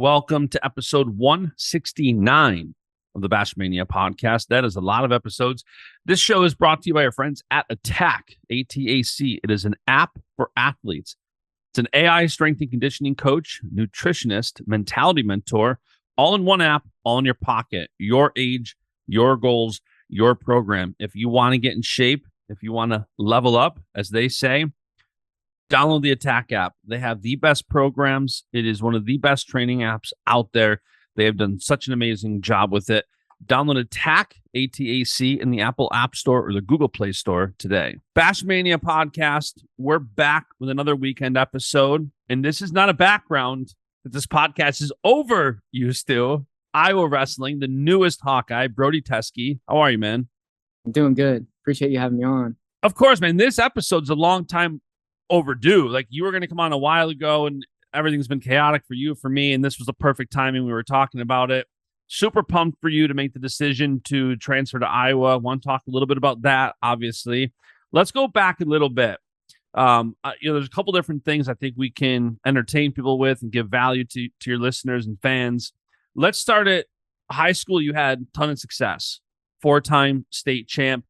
Welcome to episode 169 of the Baschamania podcast. That is a lot of episodes. This show is brought to you by our friends at Attack, ATAC. It is an app for athletes. It's an AI strength and conditioning coach, nutritionist, mentality mentor, all in one app, all in your pocket. Your age, your goals, your program. If you want to get in shape, if you want to level up, as they say, download the Attack app. They have the best programs. It is one of the best training apps out there. They have done such an amazing job with it. Download Attack, ATAC, in the Apple App Store or the Google Play Store today. Baschamania podcast. We're back with another weekend episode. And this is not a background that this podcast is over, used to. Iowa Wrestling, the newest Hawkeye, Brody Teske. How are you, man? I'm doing good. Appreciate you having me on. Of course, man. This episode's a long time overdue. Like, you were going to come on a while ago and everything's been chaotic for you, for me, and this was the perfect timing. We were talking about it. Super pumped for you to make the decision to transfer to Iowa. Want to talk a little bit about that, obviously. Let's go back a little bit. There's a couple different things I think we can entertain people with and give value to your listeners and fans. Let's start at high school. You had a ton of success, 4-time state champ.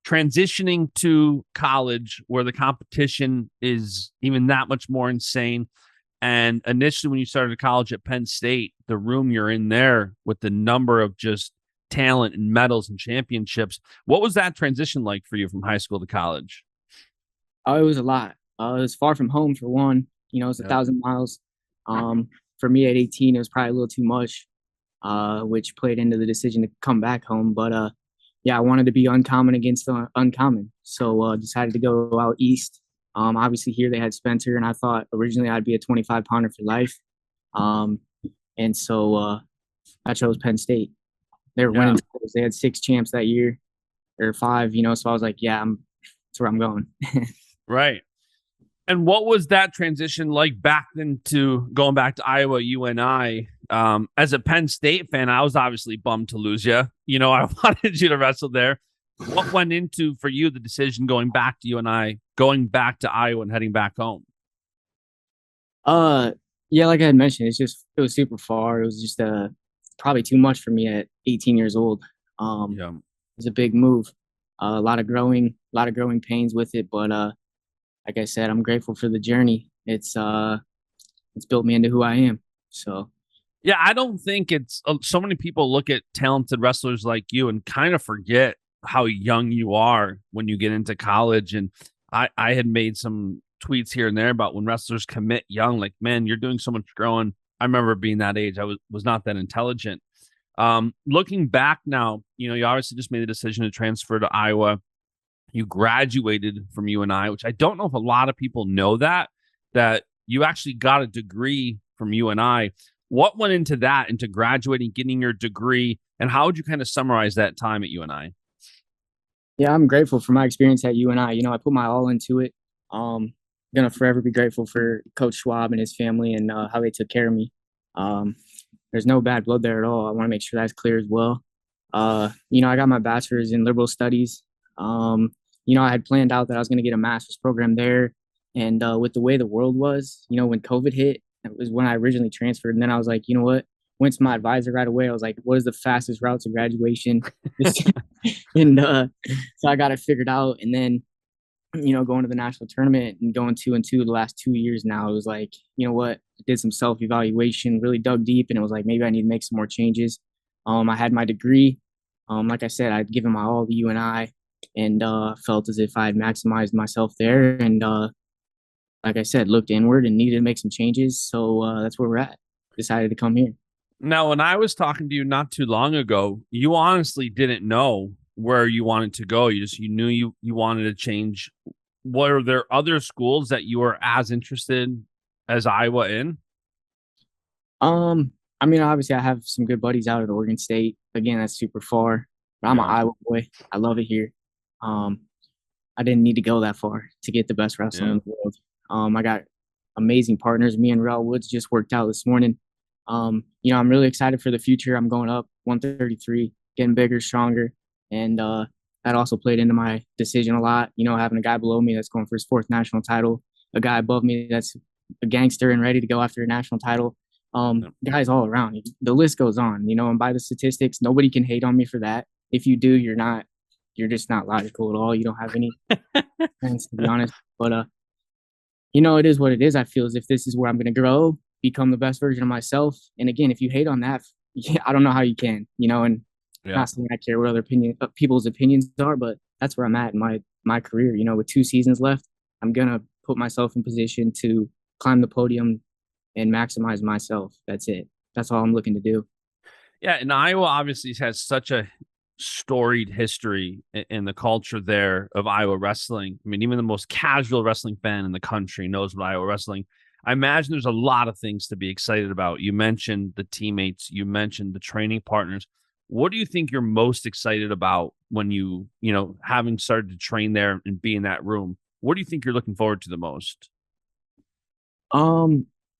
Transitioning to college where the competition is even that much more insane. And initially when you started college at Penn State, the room you're in there with the number of just talent and medals and championships, what was that transition like for you from high school to college? Oh, it was a lot. It was far from home for one. It was 1,000 miles. For me at 18, it was probably a little too much, which played into the decision to come back home. But yeah, I wanted to be uncommon against the uncommon. So decided to go out east. Obviously here they had Spencer, and I thought originally I'd be a 25-pounder for life. And so I chose Penn State. They were winning. They had 6 champs that year, or 5, so I was like, yeah, that's where I'm going. Right. And what was that transition like back then to going back to Iowa UNI? As a Penn State fan, I was obviously bummed to lose you. I wanted you to wrestle there. What went into, for you, the decision going back to UNI, going back to Iowa and heading back home? Yeah, like I had mentioned, it was super far. It was just probably too much for me at 18 years old. It was a big move. A lot of growing pains with it, but like I said, I'm grateful for the journey. It's built me into who I am. So, yeah, I don't think it's so many people look at talented wrestlers like you and kind of forget how young you are when you get into college. And I had made some tweets here and there about when wrestlers commit young, like, man, you're doing so much growing. I remember being that age. I was not that intelligent. Looking back now, you obviously just made the decision to transfer to Iowa. You graduated from UNI, which I don't know if a lot of people know that you actually got a degree from UNI. What went into that, into graduating, getting your degree, and how would you kind of summarize that time at UNI? Yeah, I'm grateful for my experience at UNI. I put my all into it. Gonna forever be grateful for Coach Schwab and his family and how they took care of me. There's no bad blood there at all. I want to make sure that's clear as well. I got my bachelor's in liberal studies. I had planned out that I was going to get a master's program there. And with the way the world was, when COVID hit, it was when I originally transferred. And then I was like, you know what? Went to my advisor right away. I was like, what is the fastest route to graduation? And so I got it figured out. And then, going to the national tournament and going 2-2 the last 2 years now, it was like, you know what? I did some self-evaluation, really dug deep. And it was like, maybe I need to make some more changes. I had my degree. Like I said, I'd given my all to UNI. And felt as if I had maximized myself there. And like I said, looked inward and needed to make some changes. So that's where we're at. Decided to come here. Now, when I was talking to you not too long ago, you honestly didn't know where you wanted to go. You knew you wanted to change. Were there other schools that you were as interested as Iowa in? Obviously I have some good buddies out at Oregon State. Again, that's super far. But I'm an Iowa boy. I love it here. I didn't need to go that far to get the best wrestling in the world. I got amazing partners. Me and Rel Woods just worked out this morning. I'm really excited for the future. I'm going up 133, getting bigger, stronger. And that also played into my decision a lot. Having a guy below me that's going for his 4th national title, a guy above me that's a gangster and ready to go after a national title. guys all around. The list goes on, and by the statistics, nobody can hate on me for that. If you do, you're just not logical at all. You don't have any sense, to be honest. But it is what it is. I feel as if this is where I'm going to grow, become the best version of myself. And again, if you hate on that, I don't know how you can, and not saying I care what other people's opinions are, but that's where I'm at in my career. With 2 seasons left, I'm going to put myself in position to climb the podium and maximize myself. That's it. That's all I'm looking to do. Yeah, and Iowa obviously has such a storied history in the culture there of Iowa wrestling. I mean, even the most casual wrestling fan in the country knows about Iowa wrestling. I imagine there's a lot of things to be excited about. You mentioned the teammates, you mentioned the training partners. What do you think you're most excited about when having started to train there and be in that room? What do you think you're looking forward to the most?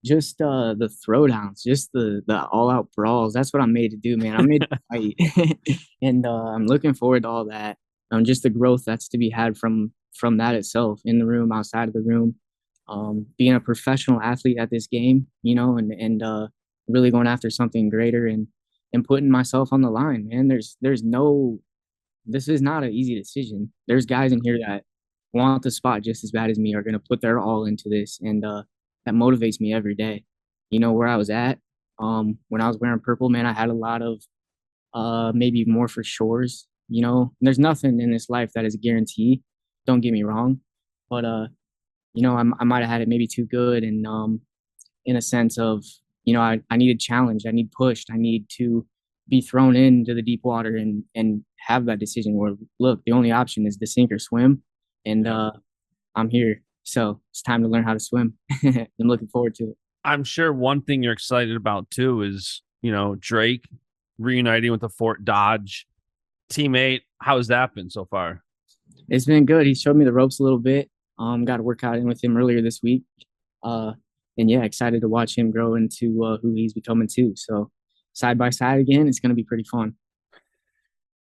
Just the throwdowns, just the all out brawls. That's what I'm made to do, man. I'm made to fight. And I'm looking forward to all that. Just the growth that's to be had from that itself, in the room, outside of the room. Being a professional athlete at this game, and really going after something greater and putting myself on the line, man. This is not an easy decision. There's guys in here that want the spot just as bad as me, are going to put their all into this. And that motivates me every day. Where I was at, when I was wearing purple, man, I had a lot of maybe more for shores. There's nothing in this life that is a guarantee. Don't get me wrong, but I might have had it maybe too good, and in a sense of I needed challenged, I need pushed, I need to be thrown into the deep water and have that decision where, look, the only option is to sink or swim, and I'm here. So it's time to learn how to swim. I'm looking forward to it. I'm sure one thing you're excited about too is, Drake reuniting with the Fort Dodge teammate. How has that been so far? It's been good. He showed me the ropes a little bit. Got to work out in with him earlier this week. And yeah, excited to watch him grow into who he's becoming too. So side by side again, it's going to be pretty fun.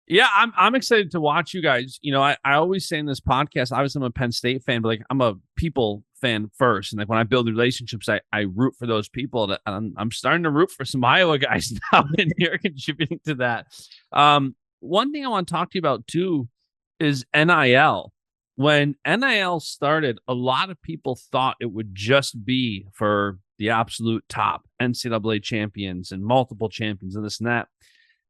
Yeah, I'm excited to watch you guys. I always say in this podcast, obviously I'm a Penn State fan, but I'm a people fan first. And when I build relationships, I root for those people. I'm starting to root for some Iowa guys now, and you're contributing to that. One thing I want to talk to you about too is NIL. When NIL started, a lot of people thought it would just be for the absolute top NCAA champions and multiple champions and this and that.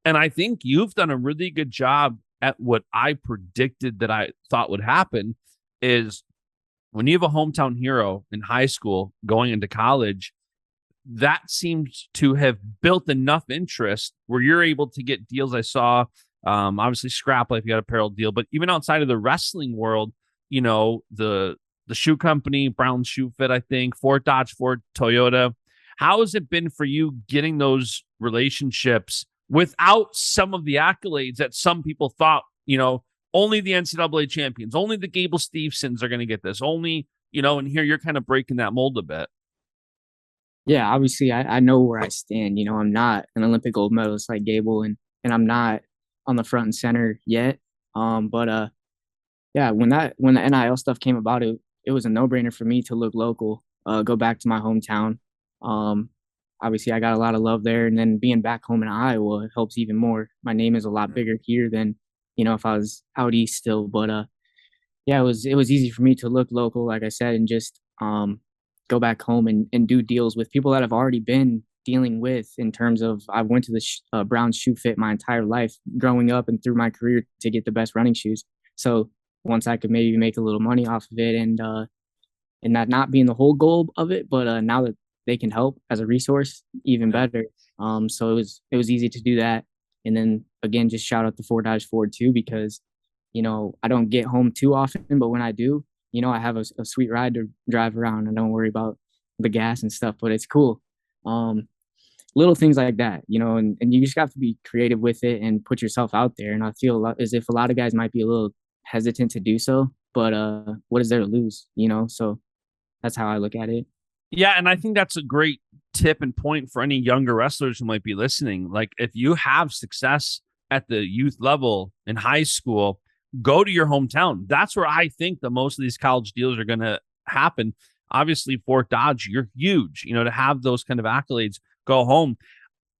And I think you've done a really good job at what I predicted that I thought would happen is when you have a hometown hero in high school going into college, that seems to have built enough interest where you're able to get deals. I saw, obviously Scrap Life, you got a apparel deal, but even outside of the wrestling world, the shoe company, Brown Shoe Fit, I think, Fort Dodge, Ford, Toyota. How has it been for you getting those relationships without some of the accolades that some people thought, only the NCAA champions, only the Gable Stevensons are going to get this, only, and here you're kind of breaking that mold a bit. Yeah, obviously I know where I stand. I'm not an Olympic gold medalist like Gable, and I'm not on the front and center yet. But yeah, when the NIL stuff came about, it was a no-brainer for me to look local, go back to my hometown. Obviously, I got a lot of love there, and then being back home in Iowa helps even more. My name is a lot bigger here than if I was out east still. But yeah, it was easy for me to look local, like I said, and just go back home and do deals with people that I've already been dealing with. In terms of, I went to the Brown Shoe Fit my entire life, growing up and through my career, to get the best running shoes. So once I could maybe make a little money off of it, and that not being the whole goal of it, but now that they can help as a resource, even better. So it was easy to do that. And then again, just shout out to Fort Dodge Ford too, because I don't get home too often, but when I do, I have a sweet ride to drive around. I don't worry about the gas and stuff, but it's cool. Little things like that, and you just have to be creative with it and put yourself out there. And I feel as if a lot of guys might be a little hesitant to do so, but what is there to lose, So that's how I look at it. Yeah, and I think that's a great tip and point for any younger wrestlers who might be listening. Like, if you have success at the youth level in high school, go to your hometown. That's where I think that most of these college deals are going to happen. Obviously, Fort Dodge, you're huge, to have those kind of accolades. go home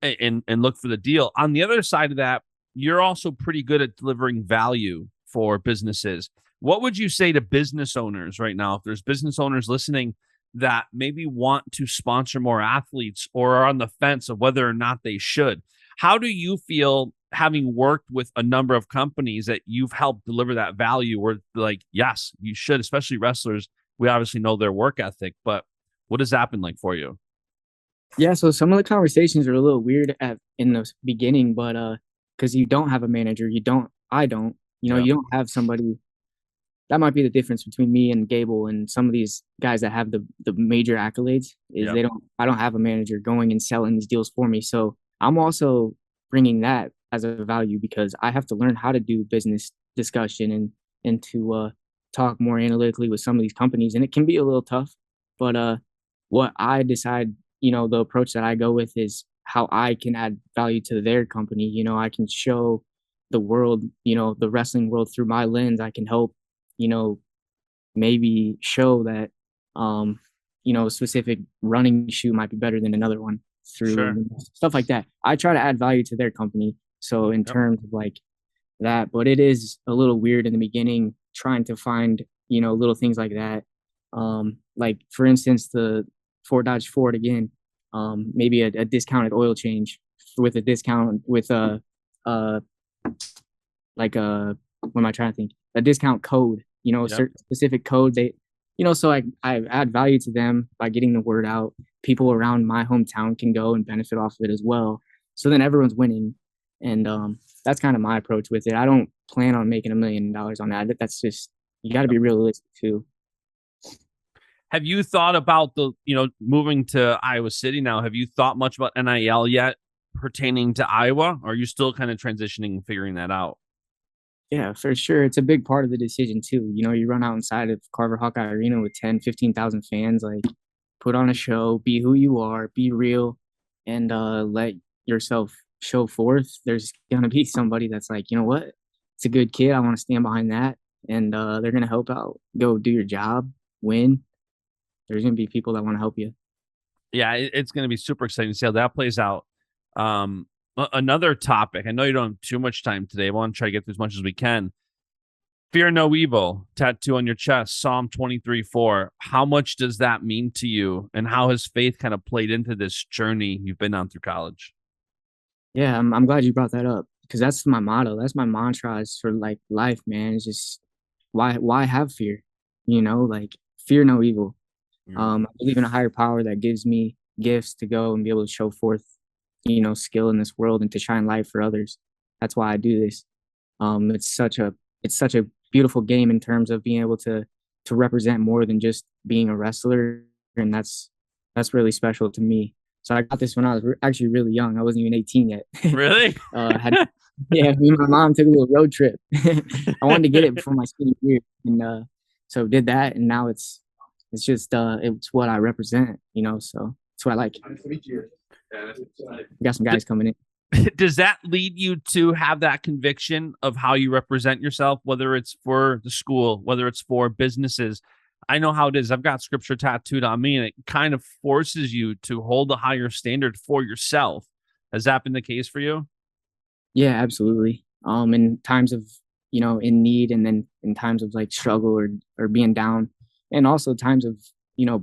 and look for the deal. On the other side of that, you're also pretty good at delivering value for businesses. What would you say to business owners right now? If there's business owners listening that maybe want to sponsor more athletes or are on the fence of whether or not they should, how do you feel having worked with a number of companies that you've helped deliver that value where like, yes, you should, especially wrestlers. We obviously know their work ethic, but what has that been like for you? Yeah, so some of the conversations are a little weird in the beginning, but because you don't have a manager, I don't, Yeah. you don't have somebody. That might be the difference between me and Gable and some of these guys that have the major accolades is Yep. I don't have a manager going and selling these deals for me. So I'm also bringing that as a value because I have to learn how to do business discussion and to talk more analytically with some of these companies, and it can be a little tough. But what I decide, the approach that I go with is how I can add value to their company. I can show the world, the wrestling world through my lens. I can help, you know, maybe show that, a specific running shoe might be better than another one through Sure. stuff like that. I try to add value to their company. So in Yep. terms of like that, but it is a little weird in the beginning trying to find, little things like that. Like for instance, the Ford Dodge Ford again, maybe a discounted oil change with a discount with a like a what am I trying to think? A discount code, a Yep. certain specific code they so I add value to them by getting the word out. People around my hometown can go and benefit off of it as well. So then everyone's winning. And that's kind of my approach with it. I don't plan on making $1 million on that. That's just you gotta Yep. be realistic too. Have you thought about moving to Iowa City now? Have you thought much about NIL yet pertaining to Iowa? Or are you still kind of transitioning and figuring that out? Yeah, for sure. It's a big part of the decision too. You run out inside of Carver Hawkeye Arena with 10, 15,000 fans, like put on a show, be who you are, be real, and let yourself show forth. There's gonna be somebody that's like, you know what? It's a good kid. I want to stand behind that. And they're gonna help out. Go do your job, win. There's gonna be people that want to help you. Yeah, it's going to be super exciting to see how that plays out. Another topic. I know you don't have too much time today. I want to try to get through as much as we can. Fear no evil tattoo on your chest, Psalm 23:4. How much does that mean to you? And how has faith kind of played into this journey you've been on through college? Yeah, I'm glad you brought that up because that's my motto. That's my mantra is for like life, man. It's just why have fear? Like fear no evil. Mm. I believe in a higher power that gives me gifts to go and be able to show forth, skill in this world and to shine light for others. That's why I do this. It's such a beautiful game in terms of being able to represent more than just being a wrestler, and that's really special to me. So I got this when I was actually really young. I wasn't even 18 yet. Really? Had Yeah, me and my mom took a little road trip. I wanted to get it before my senior year, and so did that, and now it's just it's what I represent, so that's what I like. We got some guys coming in. Does that lead you to have that conviction of how you represent yourself, whether it's for the school, whether it's for businesses? I know how it is. I've got scripture tattooed on me, and it kind of forces you to hold a higher standard for yourself. Has that been the case for you? Yeah, absolutely. In times of, in need, and then in times of like struggle or being down, and also times of,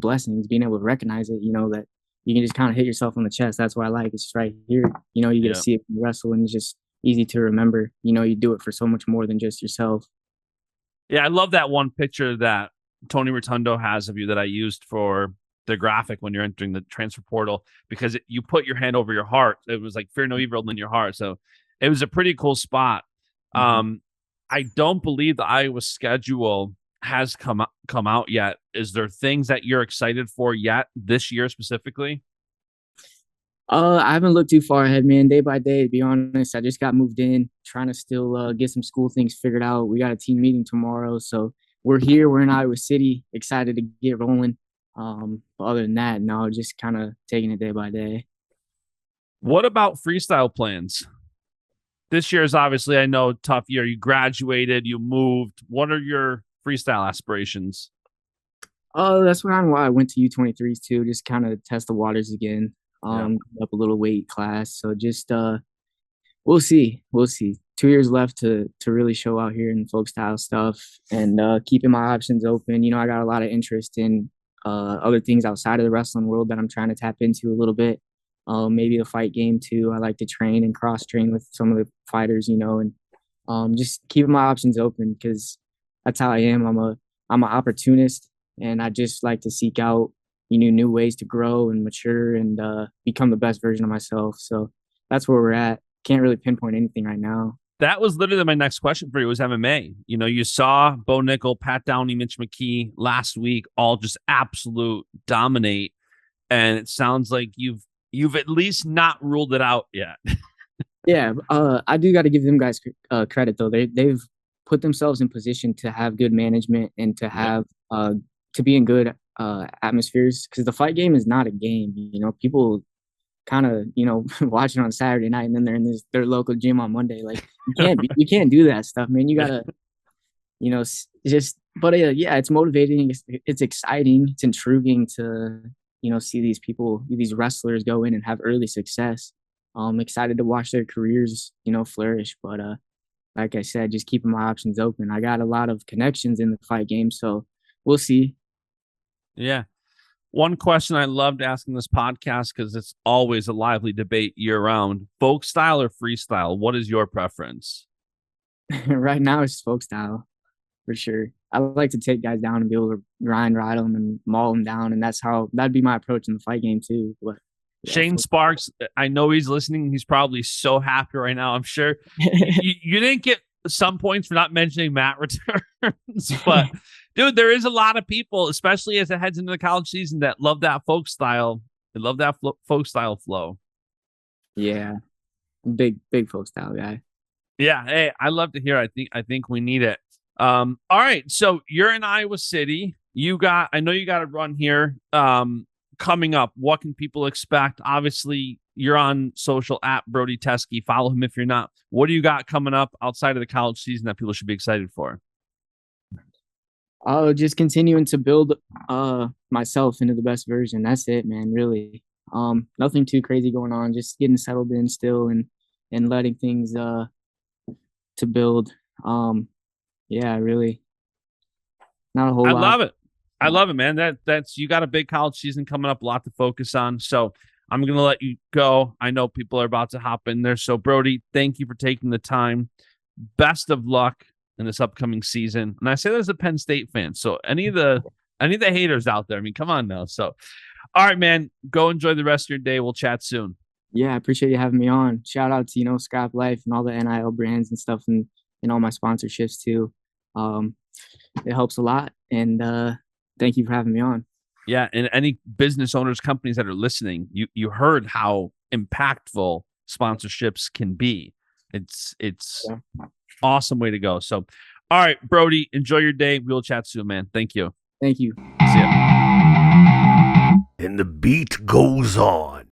blessings, being able to recognize it, that you can just kind of hit yourself on the chest. That's what I like. It's just right here. You get to Yeah. see it when you wrestle, and it's just easy to remember. You do it for so much more than just yourself. Yeah, I love that one picture that Tony Rotundo has of you that I used for the graphic when you're entering the transfer portal because you put your hand over your heart. It was like fear no evil in your heart. So it was a pretty cool spot. Mhm. Um, I don't believe the Iowa schedule has come out yet. Is there things that you're excited for yet this year specifically? I haven't looked too far ahead, man. Day by day, to be honest, I just got moved in, trying to still get some school things figured out. We got a team meeting tomorrow, so we're here. We're in Iowa City, excited to get rolling. But other than that, no, just kind of taking it day by day. What about freestyle plans? This year is obviously, I know, tough year. You graduated, you moved. What are your freestyle aspirations? Oh, that's why I went to U23s too, just kind of test the waters again. up a little weight class. So just we'll see. We'll see. 2 years left to really show out here in folk style stuff, and keeping my options open. I got a lot of interest in other things outside of the wrestling world that I'm trying to tap into a little bit. Maybe the fight game too. I like to train and cross train with some of the fighters, and just keeping my options open, because that's how I am. I'm an opportunist, and I just like to seek out new ways to grow and mature and become the best version of myself. So that's where we're at. Can't really pinpoint anything right now. That was literally my next question for you, was MMA. You saw Bo Nickel, Pat Downey, Mitch McKee last week, all just absolute dominate. And it sounds like you've at least not ruled it out yet. Yeah, I do got to give them guys credit though. They've put themselves in position to have good management and to have to be in good atmospheres, because the fight game is not a game. People kind of watching on Saturday night, and then they're in their local gym on Monday. Like, you can't do that stuff, man. You gotta but yeah, it's motivating. It's exciting. It's intriguing to see these wrestlers go in and have early success. I'm excited to watch their careers flourish. But like I said, just keeping my options open. I got a lot of connections in the fight game, so we'll see. Yeah. One question I loved asking this podcast, because it's always a lively debate year round: folk style or freestyle? What is your preference? Right now, it's folk style for sure. I like to take guys down and be able to ride them and maul them down, and that'd be my approach in the fight game too. But yeah, Shane Sparks, I know he's listening. He's probably so happy right now. I'm sure you didn't get some points for not mentioning Matt returns, but dude, there is a lot of people, especially as it heads into the college season, that love that folk style. They love that folk style flow. Yeah, big folk style guy. Yeah, hey, I love to hear. I think we need it. All right, so you're in Iowa City. I know you got a run here coming up. What can people expect? Obviously, you're on social at Brody Teske. Follow him if you're not. What do you got coming up outside of the college season that people should be excited for? Just continuing to build myself into the best version. That's it, man. Really, nothing too crazy going on. Just getting settled in still, and letting things to build. Yeah, really, not a whole lot. I love it, man. That's you got a big college season coming up, a lot to focus on. So I'm gonna let you go. I know people are about to hop in there. So Brody, thank you for taking the time. Best of luck in this upcoming season. And I say that as a Penn State fan. So any of the haters out there, I mean, come on now. So all right, man, go enjoy the rest of your day. We'll chat soon. Yeah, I appreciate you having me on. Shout out to Scrap Life and all the NIL brands and stuff, and all my sponsorships too. It helps a lot, and thank you for having me on. Yeah, and any business owners, companies that are listening, you heard how impactful sponsorships can be. It's awesome way to go. So, all right, Brody, enjoy your day. We'll chat soon, man. Thank you. Thank you. See ya. And the beat goes on.